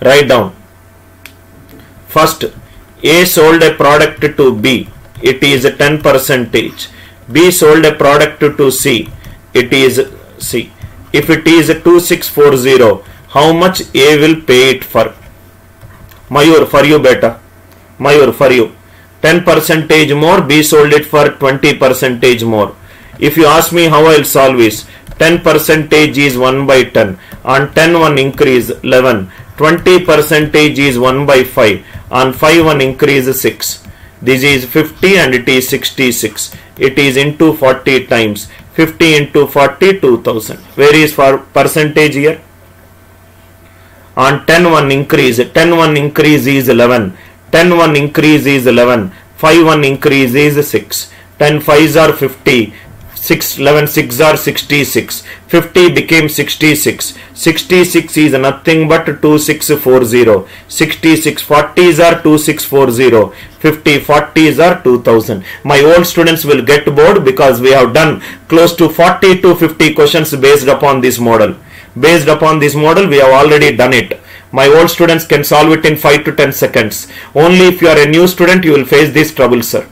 Write down. First, A sold a product to B. It is 10%. B sold a product to C. It is C. If it is 2640, how much A will pay it for? Mayur, for you beta. Mayur, for you. 10% more, B sold it for 20% more. If you ask me how I will solve this, 10% is 1 by 10. On 10 1 increase 11. 20% is 1 by 5. On 5 1 increase 6. This is 50 and it is 66. It is into 40 times. 50 into 40, 2000. Where is for percentage here? On 10 1 increase. 10 1 increase is 11. 10 1 increase is 11. 5 1 increase is 6. 10 5s are 50. 6 11 6 are 66. 50 became 66. 66 is nothing but 2640. 66 40s are 2640. 50 40s are 2000. My old students will get bored because we have done close to 40 to 50 questions based upon this model. Based upon this model, we have already done it. My old students can solve it in 5 to 10 seconds. Only if you are a new student, you will face this trouble, sir.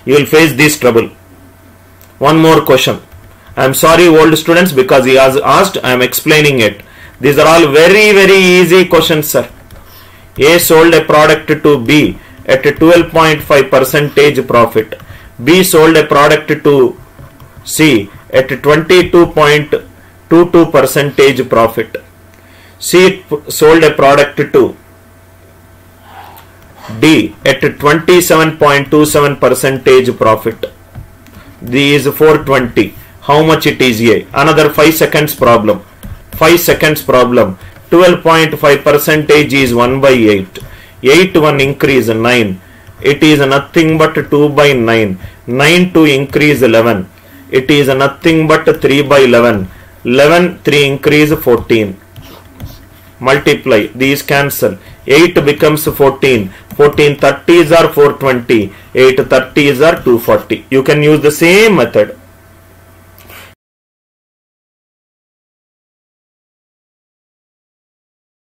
You will face this trouble. One more question. I am sorry, old students, because he has asked, I am explaining it. These are all very, very easy questions, sir. A sold a product to B at a 12.5% profit. B sold a product to C at a 22.22% profit. C sold a product to D at a 27.27% profit. This is 420. How much it is A? Another 5 seconds problem. 5 seconds problem. 12.5% is 1 by 8. 8 1 increase 9. It is nothing but 2 by 9. 9 2 increase 11. It is nothing but 3 by 11. 11 3 increase 14. Multiply. These cancel. 8 becomes 14. 14 30s are 420. 8 30s are 240. You can use the same method.